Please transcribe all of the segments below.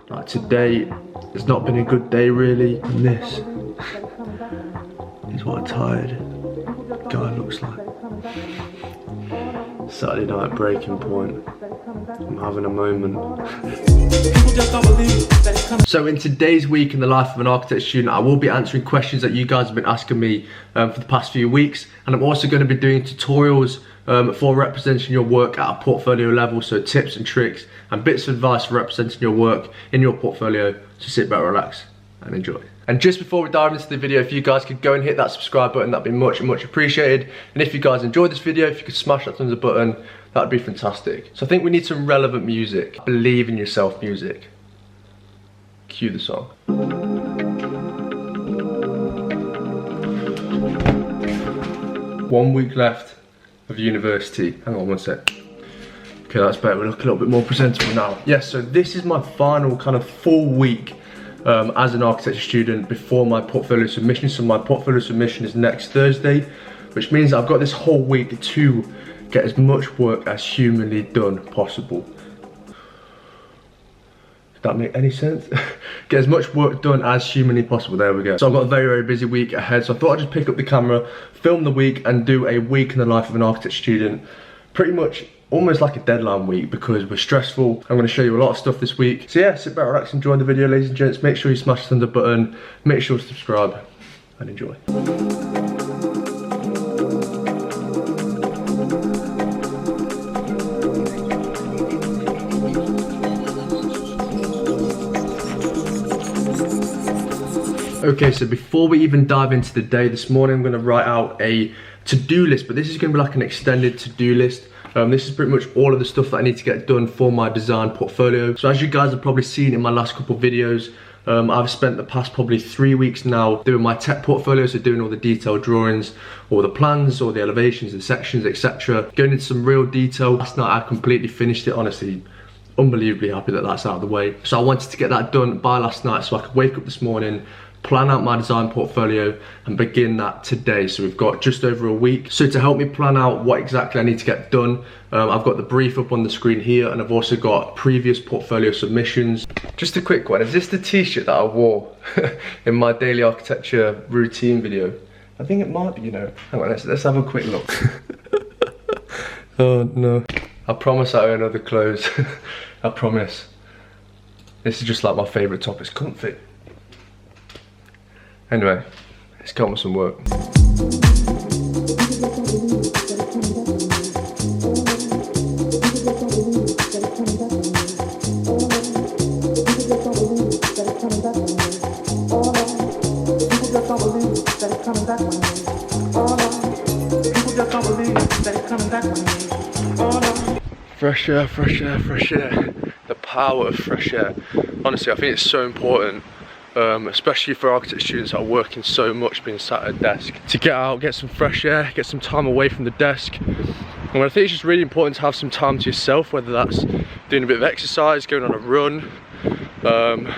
Like today, it's not been a good day really, and this is what a tired guy looks like. Saturday night breaking point. I'm having a moment. So in today's week in the life of an architect student, I will be answering questions that you guys have been asking me for the past few weeks, and I'm also going to be doing tutorials for representing your work at a portfolio level, so tips and tricks and bits of advice for representing your work in your portfolio. So sit back, relax and enjoy. And just before we dive into the video, if you guys could go and hit that subscribe button, that'd be much appreciated. And if you guys enjoyed this video, if you could smash that thumbs up button, that'd be fantastic. So I think we need some relevant music. Believe in yourself music. Cue the song. 1 week left of university. Hang on one sec. Okay, that's better. We look a little bit more presentable now. Yes, so this is my final kind of full week as an architecture student before my portfolio submission. So my portfolio submission is next Thursday, which means I've got this whole week to get as much work as humanly done possible. Does that make any sense? Get as much work done as humanly possible. There we go. So I've got a very busy week ahead, so I thought I'd just pick up the camera, film the week and do a week in the life of an architect student. Pretty much almost like a deadline week because we're stressful. I'm going to show you a lot of stuff this week. So yeah, sit back, relax, enjoy the video, ladies and gents. Make sure you smash the thumbs up button, make sure to subscribe and enjoy. Okay, so before we even dive into the day, this morning I'm going to write out a to-do list, but this is going to be like an extended to-do list. This is pretty much all of the stuff that I need to get done for my design portfolio. So as you guys have probably seen in my last couple of videos, I've spent the past probably 3 weeks now doing my tech portfolio, so doing all the detailed drawings, all the plans, all the elevations, the sections, etc. Going into some real detail. Last night I completely finished it, honestly. Unbelievably happy that that's out of the way. So I wanted to get that done by last night so I could wake up this morning, plan out my design portfolio and begin that today. So we've got just over a week. So to help me plan out what exactly I need to get done, I've got the brief up on the screen here, and I've also got previous portfolio submissions. Just a quick one, is this the t-shirt that I wore in my daily architecture routine video? I think it might be, you know. Hang on, let's have a quick look. Oh no. I promise I own other clothes. I promise. This is just like my favourite top, it's comfy. Anyway, let's get on with some work. Fresh air, fresh air, fresh air. The power of fresh air. Honestly, I think it's so important. Especially for architect students that are working so much being sat at a desk, to get out, get some fresh air, get some time away from the desk. And I think it's just really important to have some time to yourself, whether that's doing a bit of exercise, going on a run,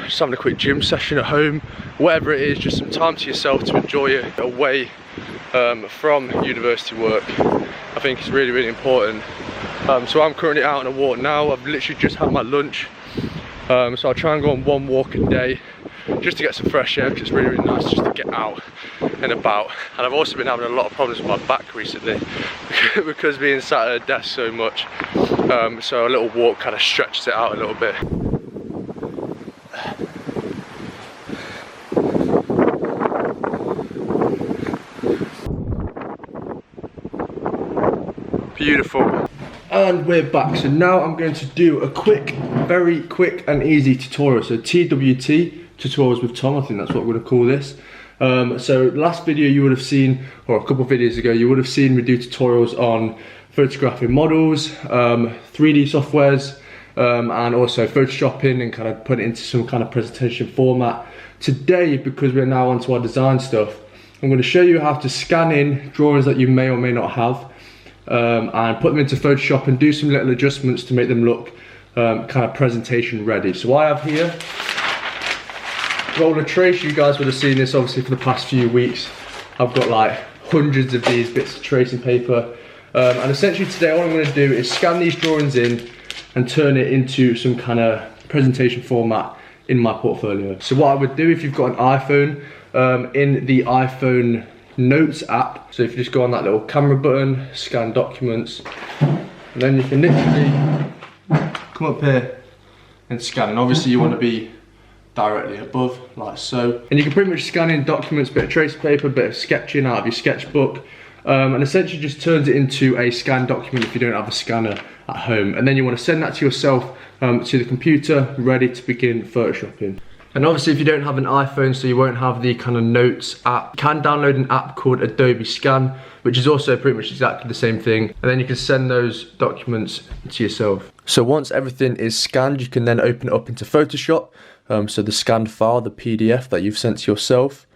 just having a quick gym session at home, whatever it is, just some time to yourself to enjoy it away from university work. I think it's really important. So I'm currently out on a walk now. I've literally just had my lunch, so I'll try and go on one walk a day just to get some fresh air, because it's really nice just to get out and about. And I've also been having a lot of problems with my back recently because being sat at a desk so much, so a little walk kind of stretches it out a little bit. Beautiful. And we're back. So now I'm going to do a very quick and easy tutorial. So TWT, tutorials with Tom, I think that's what we're going to call this. So last video you would have seen, or a couple of videos ago, you would have seen me do tutorials on photographing models, 3D softwares, and also photoshopping and kind of put it into some kind of presentation format. Today, because we're now onto our design stuff, I'm going to show you how to scan in drawings that you may or may not have, and put them into Photoshop and do some little adjustments to make them look kind of presentation ready. So I have here roller trace. You guys would have seen this obviously for the past few weeks. I've got like hundreds of these bits of tracing paper, and essentially today what I'm going to do is scan these drawings in and turn it into some kind of presentation format in my portfolio. So what I would do if you've got an iPhone, in the iPhone Notes app, so if you just go on that little camera button, scan documents, and then you can literally come up here and scan, and obviously you want to be directly above, like so. And you can pretty much scan in documents, bit of trace paper, bit of sketching out of your sketchbook, and essentially just turns it into a scanned document if you don't have a scanner at home. And then you want to send that to yourself, to the computer, ready to begin photoshopping. And obviously if you don't have an iPhone, so you won't have the kind of Notes app, you can download an app called Adobe Scan, which is also pretty much exactly the same thing. And then you can send those documents to yourself. So once everything is scanned, you can then open it up into Photoshop. So the scanned file, the PDF that you've sent to yourself.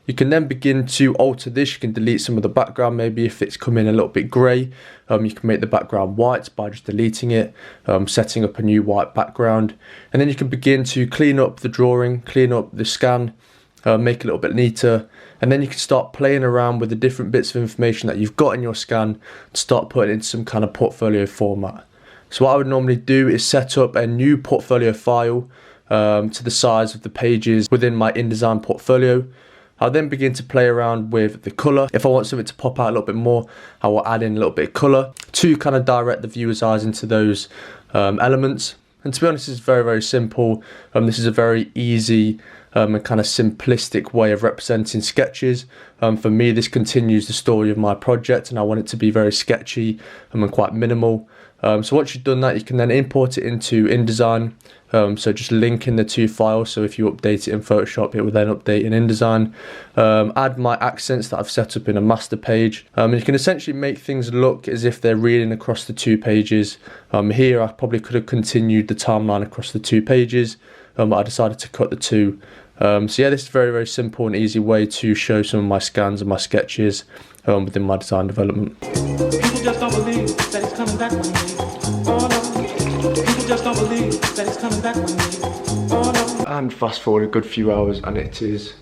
You can then begin to alter this. You can delete some of the background, maybe if it's come in a little bit grey. You can make the background white by just deleting it, setting up a new white background. And then you can begin to clean up the drawing, clean up the scan, make it a little bit neater. And then you can start playing around with the different bits of information that you've got in your scan to start putting it into some kind of portfolio format. So what I would normally do is set up a new portfolio file to the size of the pages within my InDesign portfolio. I'll then begin to play around with the colour. If I want something to pop out a little bit more, I will add in a little bit of colour to kind of direct the viewer's eyes into those elements. And to be honest, it's very, very simple. This is a very easy and kind of simplistic way of representing sketches. For me, this continues the story of my project, and I want it to be very sketchy and quite minimal. So once you've done that, you can then import it into InDesign. So just link in the two files, so if you update it in Photoshop, it will then update in InDesign. Add my accents that I've set up in a master page. And you can essentially make things look as if they're reading across the two pages. Here I probably could have continued the timeline across the two pages, but I decided to cut the two. So yeah, this is a very, very simple and easy way to show some of my scans and my sketches within my design development. People just don't believe that it's coming back with me. Oh no. People just don't believe that it's coming back with me. Oh no. And fast forward a good few hours, and it is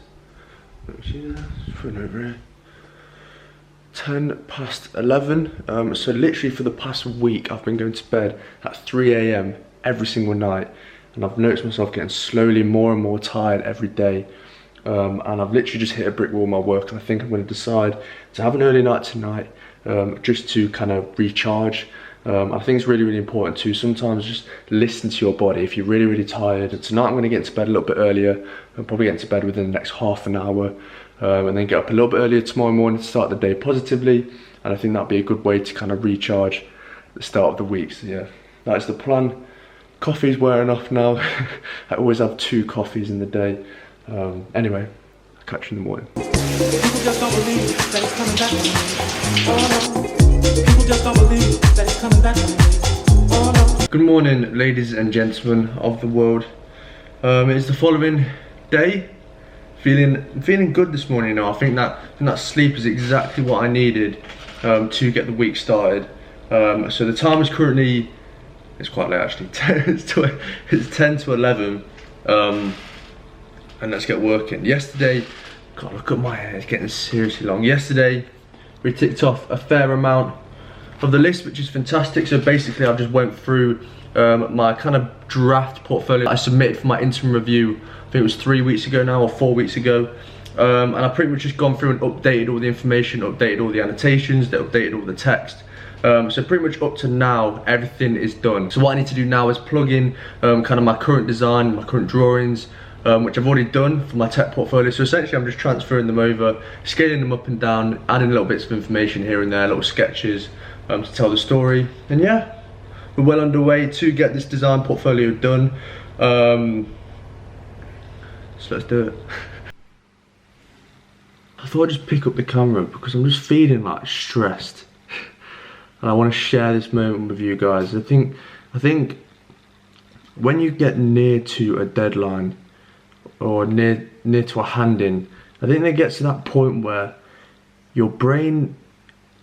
10 past 11. So literally for the past week, I've been going to bed at 3 AM every single night, and I've noticed myself getting slowly more and more tired every day. And I've literally just hit a brick wall in my work, and I think I'm going to decide to have an early night tonight, just to kind of recharge. I think it's really, really important to sometimes just listen to your body. If you're really, really tired, and tonight I'm going to get into bed a little bit earlier. I'll probably get into bed within the next half an hour, and then get up a little bit earlier tomorrow morning to start the day positively. And I think that'd be a good way to kind of recharge at the start of the week. So yeah, that's the plan. Coffee's wearing off now. I always have 2 coffees in the day. Anyway, I'll catch you in the morning. People just don't believe that it's coming back with me. Oh no. People just don't believe that it's coming back with me. Oh no. Good morning, ladies and gentlemen of the world. It's the following day. Feeling good this morning now. I think that sleep is exactly what I needed to get the week started. So the time is currently, it's quite late actually. It's 10 to 11. And let's get working. Yesterday, God, look at my hair, it's getting seriously long. Yesterday, we ticked off a fair amount of the list, which is fantastic. So basically, I just went through my kind of draft portfolio I submitted for my interim review. I think it was 3 weeks ago now, or 4 weeks ago. And I pretty much just gone through and updated all the information, updated all the annotations, updated all the text. So pretty much up to now, everything is done. So what I need to do now is plug in kind of my current design, my current drawings, which I've already done for my tech portfolio. So essentially I'm just transferring them over, scaling them up and down, adding little bits of information here and there, little sketches to tell the story. And yeah, we're well underway to get this design portfolio done. So let's do it. I thought I'd just pick up the camera because I'm just feeling like stressed. And I want to share this moment with you guys. I think when you get near to a deadline, or near to a hand-in, I think it gets to that point where your brain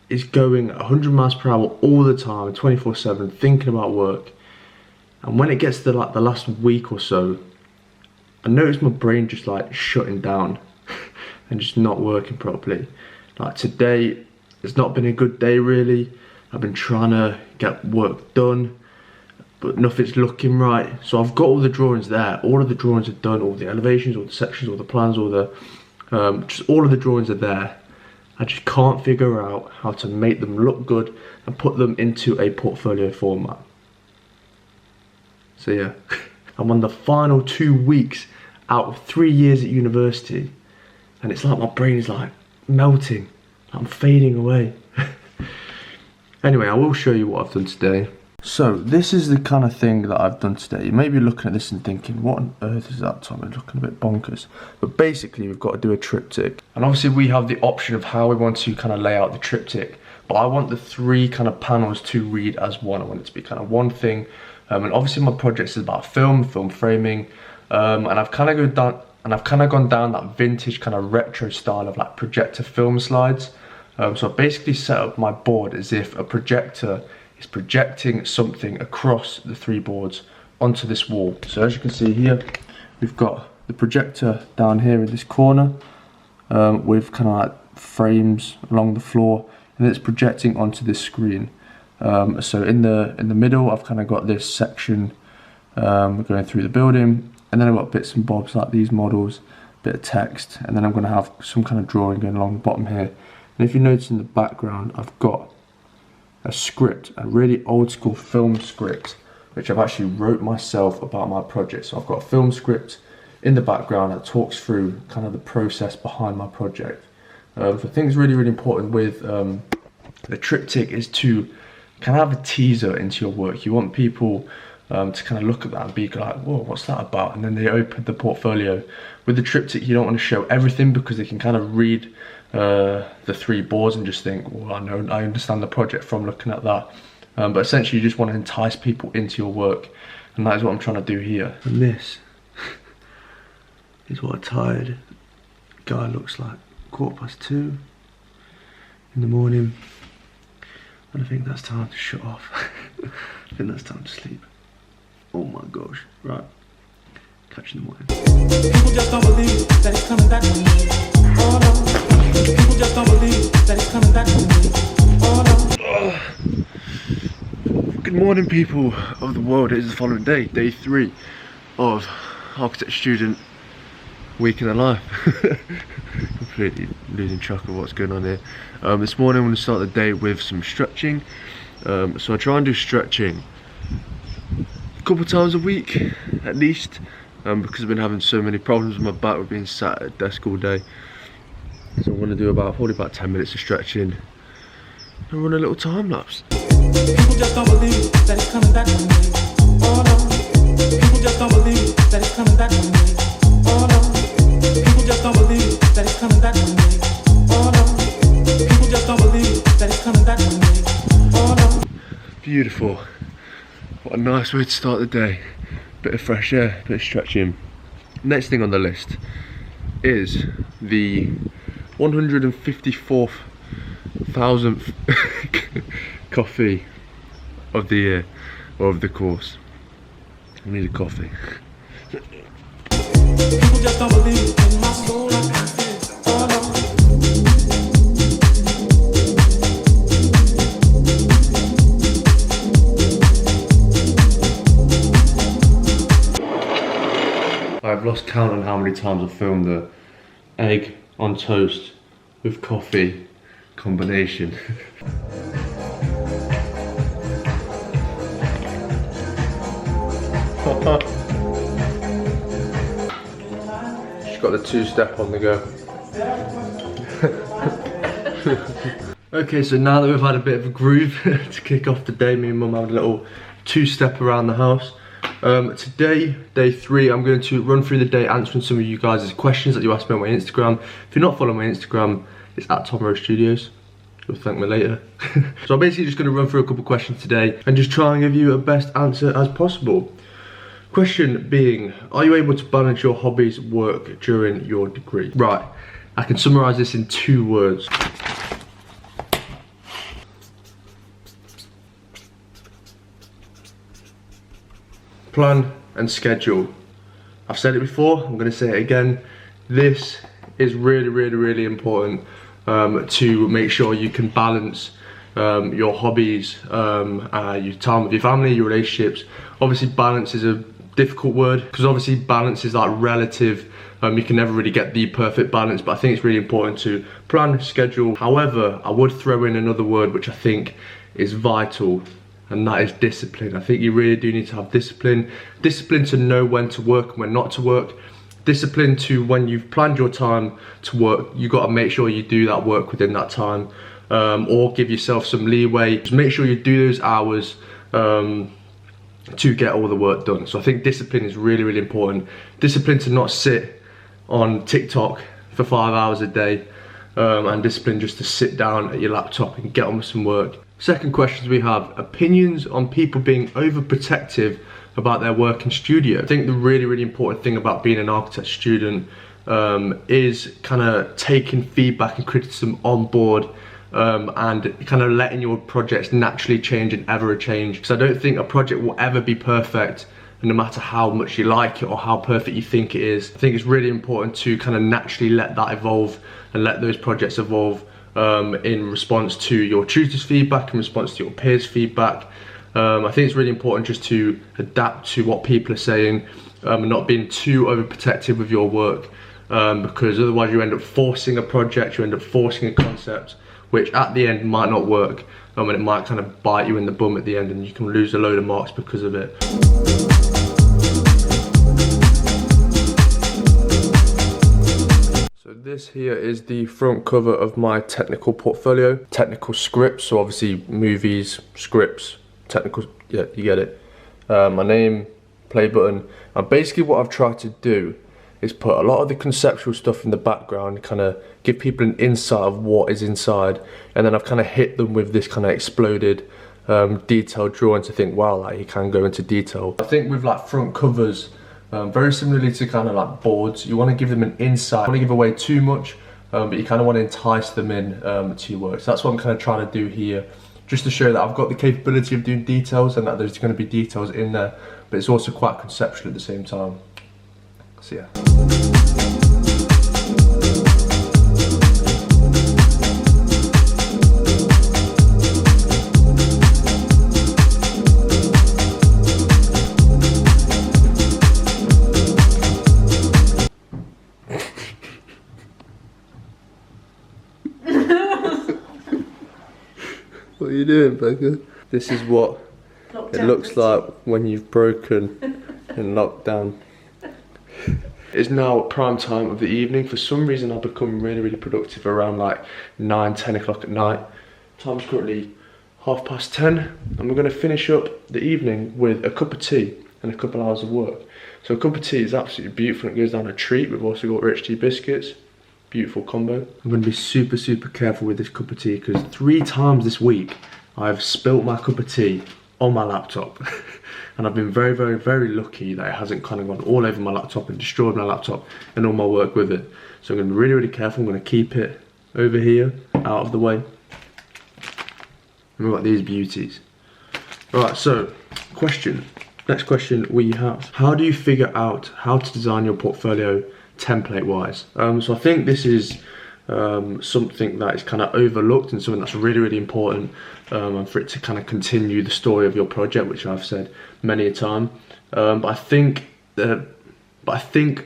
is going 100 miles per hour all the time, 24/7, thinking about work. And when it gets to like the last week or so, I notice my brain just like shutting down and just not working properly. Like today, it's not been a good day really. I've been trying to get work done, but nothing's looking right. So I've got all the drawings there. All of the drawings are done, all the elevations, all the sections, all the plans, all the just all of the drawings are there. I just can't figure out how to make them look good and put them into a portfolio format. So yeah, I'm on the final 2 weeks out of 3 years at university, and it's like my brain is like melting. I'm fading away. Anyway, I will show you what I've done today. So this is the kind of thing that I've done today. You may be looking at this and thinking, what on earth is that, Tom? It's looking a bit bonkers. But basically, we've got to do a triptych. And obviously we have the option of how we want to kind of lay out the triptych. But I want the 3 kind of panels to read as one. I want it to be kind of one thing. And obviously my project is about film framing. And I've kind of gone down that vintage kind of retro style of like projector film slides. So I basically set up my board as if a projector is projecting something across the 3 boards onto this wall. So as you can see here, we've got the projector down here in this corner with kind of like frames along the floor, and it's projecting onto this screen. So in the middle, I've kind of got this section going through the building, and then I've got bits and bobs like these models, bit of text, and then I'm going to have some kind of drawing going along the bottom here. And if you notice in the background, I've got a script, a really old school film script, which I've actually wrote myself about my project. So I've got a film script in the background that talks through kind of the process behind my project. So I think it's really, really important with the triptych is to kind of have a teaser into your work. You want people to kind of look at that and be like, whoa, what's that about? And then they open the portfolio. With the triptych, you don't want to show everything because they can kind of read the 3 boards and just think, well, I understand the project from looking at that. But essentially you just want to entice people into your work, and that is what I'm trying to do here. And this is what a tired guy looks like. 2:15 in the morning, and I think that's time to shut off. I think that's time to sleep. Oh my gosh, right, catch you in the morning. People just don't believe that it's coming back to me. Oh no. People just don't believe that it's coming back to me. Oh no. Good morning, people of the world. It is the following day, day 3 of architecture student week in the life. Completely losing track of what's going on here. This morning I'm going to start the day with some stretching. So I try and do stretching a couple times a week at least, because I've been having so many problems with my back with being sat at a desk all day. So I'm going to do probably about 10 minutes of stretching and run a little time lapse. People just don't believe that it's coming back to me. Oh no. People just don't believe that it's coming back to me. Oh no. People just don't believe that it's coming back to me. Oh no. People just don't believe that it's coming back to me. Oh no. Beautiful. What a nice way to start the day. Bit of fresh air, bit of stretching. Next thing on the list is the 154,000th coffee of the year, or of the course. I need a coffee. People just don't believe in my soul. I can feel it. Oh no. I've lost count on how many times I've filmed the egg on toast with coffee combination. She's got the 2-step on the go. Okay, so now that we've had a bit of a groove to kick off the day, me and Mum had a little 2-step around the house. Today, day 3, I'm going to run through the day answering some of you guys' questions that you asked me on my Instagram. If you're not following my Instagram, it's at Tom Rose Studios. You'll thank me later. So I'm basically just going to run through a couple of questions today and just try and give you a best answer as possible. Question being, are you able to balance your hobbies, work during your degree? Right, I can summarise this in 2 words. Plan and schedule. I've said it before, I'm going to say it again. This is really, really, really important to make sure you can balance your hobbies, your time with your family, your relationships. Obviously balance is a difficult word, because obviously balance is like relative. You can never really get the perfect balance, but I think it's really important to plan, schedule. However, I would throw in another word which I think is vital, and that is discipline. I think you really do need to have discipline. Discipline to know when to work and when not to work. Discipline to, when you've planned your time to work, you got to make sure you do that work within that time, or give yourself some leeway. Just make sure you do those hours to get all the work done. So I think discipline is really, really important. Discipline to not sit on TikTok for 5 hours a day, and discipline just to sit down at your laptop and get on with some work. Second questions we have: opinions on people being overprotective about their work in studio. I think the really, really important thing about being an architect student is kind of taking feedback and criticism on board, and kind of letting your projects naturally change and ever change. Because I don't think a project will ever be perfect, no matter how much you like it or how perfect you think it is. I think it's really important to kind of naturally let that evolve and let those projects evolve in response to your tutor's feedback, in response to your peers' feedback. I think it's really important just to adapt to what people are saying, and not being too overprotective with your work, because otherwise you end up forcing a project, you end up forcing a concept, which at the end might not work, and it might kind of bite you in the bum at the end, and you can lose a load of marks because of it. So this here is the front cover of my technical portfolio. Technical scripts, so obviously movies, scripts, technical, yeah, you get it. My name, play button, and basically what I've tried to do is put a lot of the conceptual stuff in the background, kind of give people an insight of what is inside, and then I've kind of hit them with this kind of exploded detailed drawing to think, wow, like you can go into detail. I think with like front covers, very similarly to kind of like boards, you want to give them an insight. You don't want to give away too much, but you kind of want to entice them in to your work. So that's what I'm kind of trying to do here, just to show that I've got the capability of doing details and that there's going to be details in there, but it's also quite conceptual at the same time. So yeah. What are you doing, Becca? This is what it looks like when you've broken in lockdown. It's now prime time of the evening. For some reason I've become really, really productive around like 9, 10 o'clock at night. Time's currently 10:30, and we're going to finish up the evening with a cup of tea and a couple hours of work. So a cup of tea is absolutely beautiful. It goes down a treat. We've also got rich tea biscuits. Beautiful combo. I'm going to be super, super careful with this cup of tea, because 3 times this week I've spilt my cup of tea on my laptop. And I've been very, very, very lucky that it hasn't kind of gone all over my laptop and destroyed my laptop and all my work with it. So I'm going to be really, really careful. I'm going to keep it over here, out of the way. And we've got these beauties. Alright, so next question we have: how do you figure out how to design your portfolio template wise? So I think this is something that is kind of overlooked and something that's really, really important, and for it to kind of continue the story of your project, which I've said many a time. But I think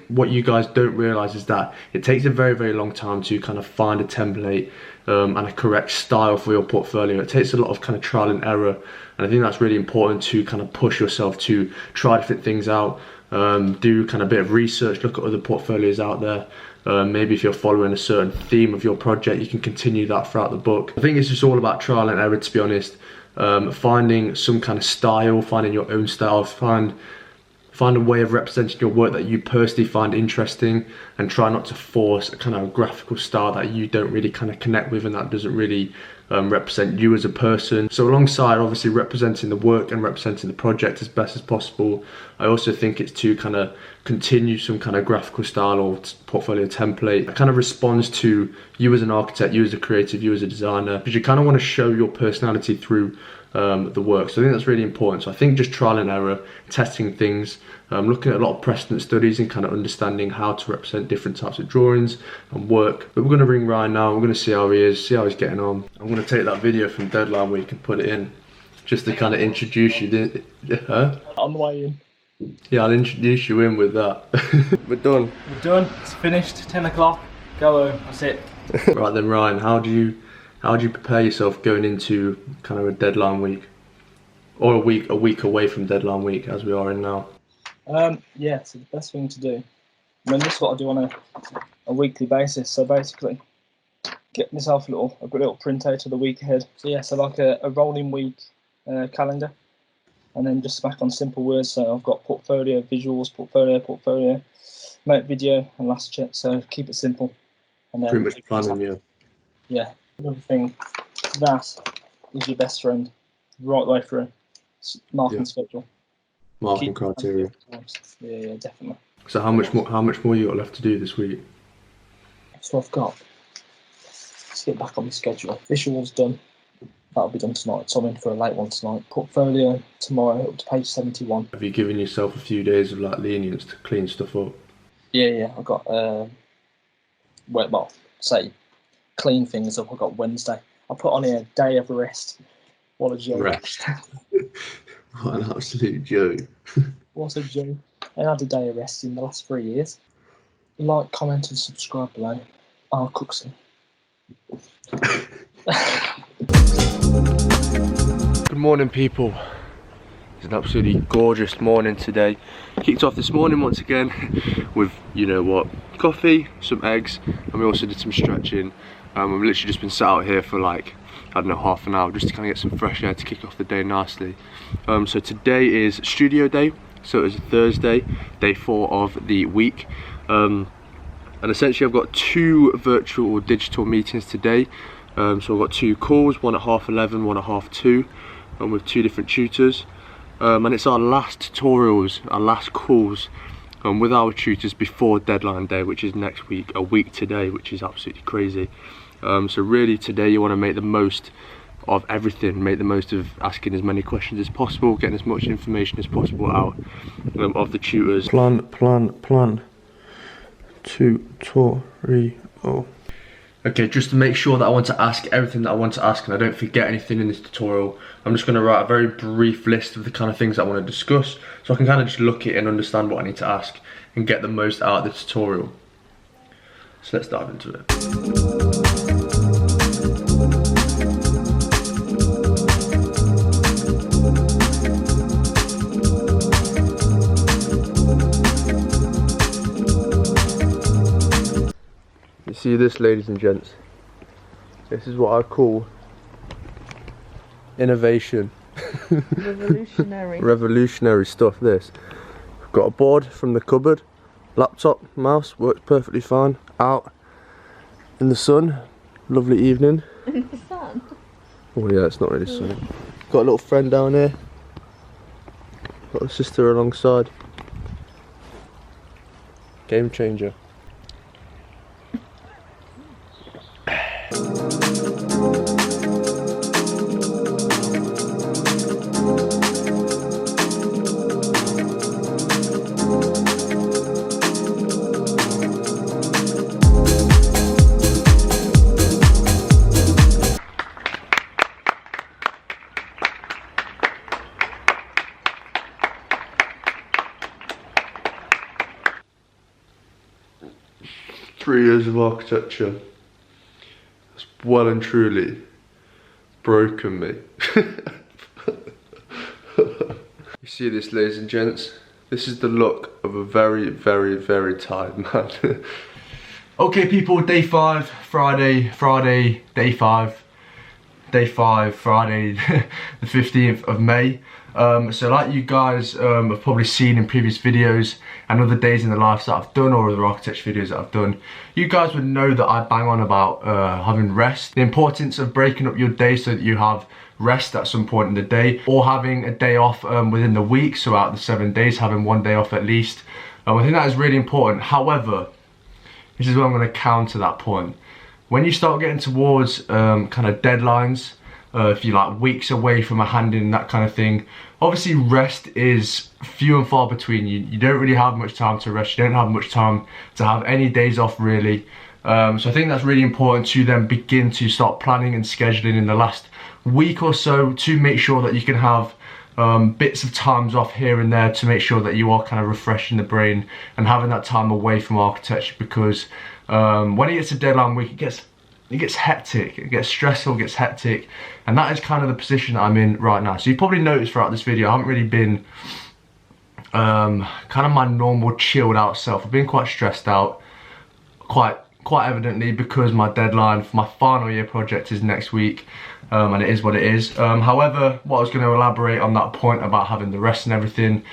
what you guys don't realize is that it takes a very, very long time to kind of find a template and a correct style for your portfolio. It takes a lot of kind of trial and error, and I think that's really important to kind of push yourself to try different things out, do kind of a bit of research, look at other portfolios out there. Maybe if you're following a certain theme of your project, you can continue that throughout the book. I think it's just all about trial and error, to be honest. Finding some kind of style, finding your own style, find a way of representing your work that you personally find interesting, and try not to force a kind of graphical style that you don't really kind of connect with and that doesn't really represent you as a person. So alongside obviously representing the work and representing the project as best as possible, I also think it's to kind of continue some kind of graphical style or portfolio template that kind of responds to you as an architect, you as a creative, you as a designer, because you kind of want to show your personality through the work. So I think that's really important. So I think just trial and error, testing things, looking at a lot of precedent studies and kind of understanding how to represent different types of drawings and work. But we're going to bring Ryan now. We're going to see how he is, see how he's getting on. I'm going to take that video from deadline week and put it in just to kind of introduce you. On the way in. Yeah, I'll introduce you in with that. We're done. We're done. It's finished. 10 o'clock. Go home. That's it. Right then, Ryan, how do you prepare yourself going into kind of a deadline week, or a week away from deadline week as we are in now? Yeah, so the best thing to do. I mean, this is what I do on a weekly basis. So basically, get myself a little printout of the week ahead. So yeah, so like a rolling week calendar, and then just smack on simple words. So I've got portfolio, visuals, portfolio, make video, and last check. So keep it simple. And then pretty much planning, yeah. Yeah. Another thing, that is your best friend right the way through. Marking schedule. Marking criteria. Yeah, definitely. So how much more you got left to do this week? So I've got, let's get back on the schedule. Visuals done. That'll be done tonight. So I'm in for a late one tonight. Portfolio tomorrow up to page 71. Have you given yourself a few days of like lenience to clean stuff up? Yeah. I've got say clean things up. I've got Wednesday. I put on here day of rest. What a joke. Rest. What an absolute joke. What a joke. I had a day of rest in the last 3 years. Like, comment and subscribe below. I'll cook some. Good morning, people. It's an absolutely gorgeous morning today. Kicked off this morning once again with, you know what, coffee, some eggs, and we also did some stretching. We've literally just been sat out here for like, I don't know, half an hour just to kind of get some fresh air to kick off the day nicely. So today is studio day, so it's a Thursday, day 4 of the week. And essentially I've got 2 virtual or digital meetings today. So I've got 2 calls, one at 11:30, one at 2:30, and with 2 different tutors. And it's our last tutorials, our last calls with our tutors before deadline day, which is next week, a week today, which is absolutely crazy. So really today you want to make the most of everything, make the most of asking as many questions as possible, getting as much information as possible out of the tutors. Plan. Tutorial. Okay, just to make sure that I want to ask everything that I want to ask and I don't forget anything in this tutorial, I'm just going to write a very brief list of the kind of things I want to discuss, so I can kind of just look at it and understand what I need to ask and get the most out of the tutorial. So let's dive into it. You see this, ladies and gents? This is what I call innovation. Revolutionary. Revolutionary stuff, this. I've got a board from the cupboard, laptop, mouse, works perfectly fine. Out in the sun, lovely evening. In the sun? Oh yeah, it's not really sunny. Got a little friend down here. Got a sister alongside. Game changer. Three years of architecture has well and truly broken me. You see this, ladies and gents? This is the look of a very, very, very tired man. Okay people, day 5, Friday, day 5, Friday the 15th of May. So like you guys have probably seen in previous videos and other days in the life that I've done or other architecture videos that I've done, you guys would know that I bang on about having rest, the importance of breaking up your day so that you have rest at some point in the day, or having a day off within the week, so out of the 7 days having 1 day off at least. I think that is really important. However, this is where I'm going to counter that point. When you start getting towards kind of deadlines, if you're like weeks away from a hand-in, that kind of thing. Obviously rest is few and far between. You don't really have much time to rest, you don't have much time to have any days off really. So I think that's really important to then begin to start planning and scheduling in the last week or so to make sure that you can have bits of times off here and there to make sure that you are kind of refreshing the brain and having that time away from architecture, because when it gets to deadline week, it gets hectic, it gets stressful, it gets hectic, and that is kind of the position that I'm in right now. So you probably noticed throughout this video I haven't really been kind of my normal chilled out self. I've been quite stressed out, quite evidently, because my deadline for my final year project is next week, and it is what it is. However, what I was going to elaborate on that point about having the rest and everything,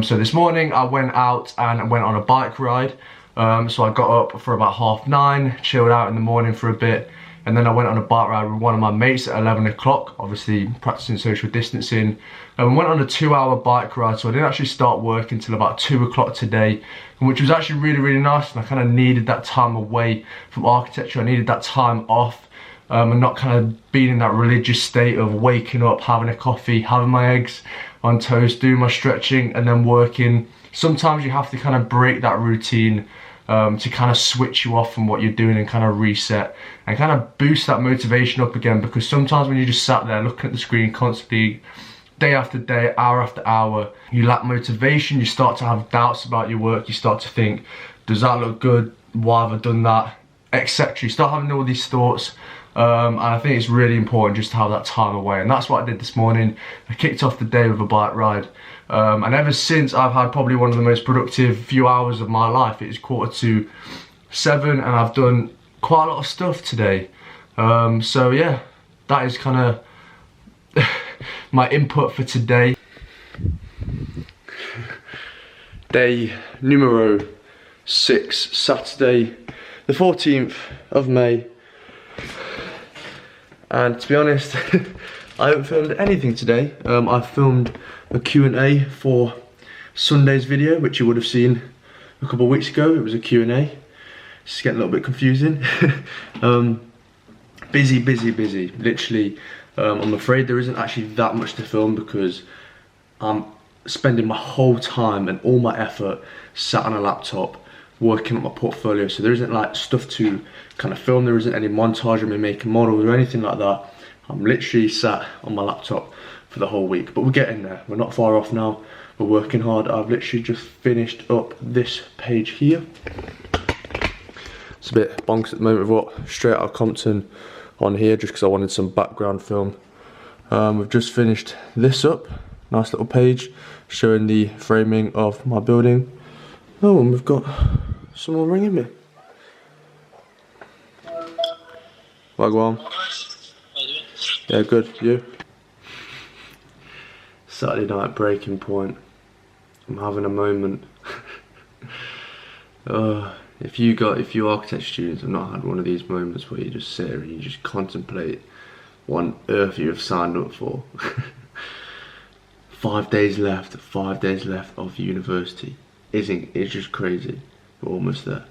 so this morning I went out and went on a bike ride. So I got up for about 9:30, chilled out in the morning for a bit, and then I went on a bike ride with one of my mates at 11 o'clock, obviously practicing social distancing, and we went on a 2-hour bike ride, so I didn't actually start work until about 2 o'clock today, which was actually really, really nice, and I kind of needed that time away from architecture. I needed that time off, and not kind of being in that religious state of waking up, having a coffee, having my eggs on toast, doing my stretching, and then working. Sometimes you have to kind of break that routine to kind of switch you off from what you're doing and kind of reset and kind of boost that motivation up again, because sometimes when you just sat there looking at the screen constantly, day after day, hour after hour, you lack motivation, you start to have doubts about your work, you start to think, does that look good, why have I done that, etc. You start having all these thoughts, and I think it's really important just to have that time away, and that's what I did this morning. I kicked off the day with a bike ride. And ever since, I've had probably one of the most productive few hours of my life. It is 7:15 and I've done quite a lot of stuff today. So yeah, that is kind of my input for today. Day numero 6, Saturday the 14th of May. And to be honest, I haven't filmed anything today. I filmed a Q&A for Sunday's video, which you would have seen a couple of weeks ago. It was a Q&A. It's getting a little bit confusing. Busy. Literally, I'm afraid there isn't actually that much to film because I'm spending my whole time and all my effort sat on a laptop working on my portfolio. So there isn't like stuff to kind of film. There isn't any montage of me making models or anything like that. I'm literally sat on my laptop for the whole week, but we're getting there. We're not far off now. We're working hard. I've literally just finished up this page here. It's a bit bonkers at the moment. We've got Straight Outta Compton on here just because I wanted some background film. We've just finished this up. Nice little page showing the framing of my building. Oh, and we've got someone ringing me. Wagwan. Yeah, good. You? Saturday night breaking point. I'm having a moment. If you architecture students have not had one of these moments where you just sit here and you just contemplate what on earth you have signed up for. 5 days left of university. It's just crazy. We're almost there.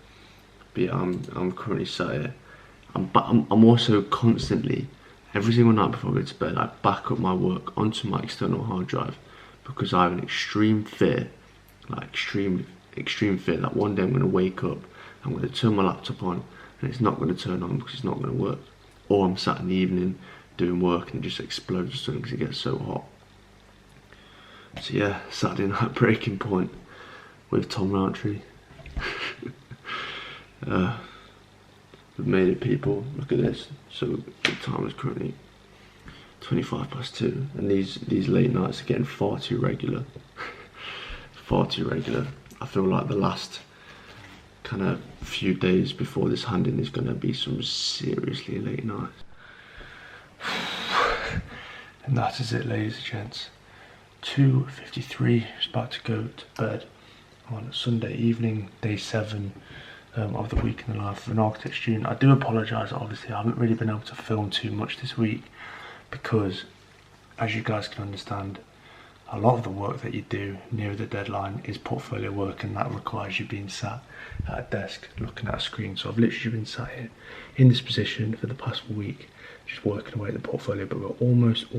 But yeah, I'm currently sat here. I'm also constantly, every single night before I go to bed, I back up my work onto my external hard drive because I have an extreme fear, like extreme fear that one day I'm going to wake up, I'm going to turn my laptop on and it's not going to turn on because it's not going to work. Or I'm sat in the evening doing work and it just explodes or something because it gets so hot. So yeah, Saturday night breaking point with Tom Rowntree. We've made it, people. Look at this. So the time is currently 2:25 and these late nights are getting far too regular. Far too regular. I feel like the last kind of few days before this hand-in is going to be some seriously late nights. And that is it, ladies and gents. 2:53, just about to go to bed on a Sunday evening, day 7 of the week in the life of an architecture student. I do apologise, obviously I haven't really been able to film too much this week because, as you guys can understand, a lot of the work that you do near the deadline is portfolio work, and that requires you being sat at a desk looking at a screen. So I've literally been sat here in this position for the past week just working away at the portfolio, but we're almost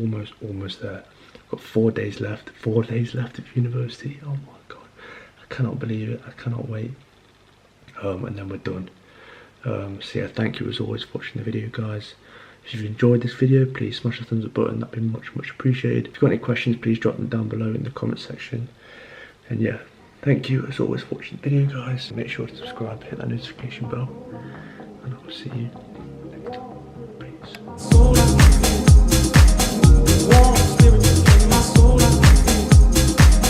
there. I've got 4 days left, 4 days left of university. Oh my God, I cannot believe it, I cannot wait. And then we're done. So yeah, thank you as always for watching the video, guys. If you've enjoyed this video, please smash the thumbs up button, that'd be much appreciated. If you've got any questions, please drop them down below in the comment section. And yeah, thank you as always for watching the video, guys. Make sure to subscribe, hit that notification bell, and I will see you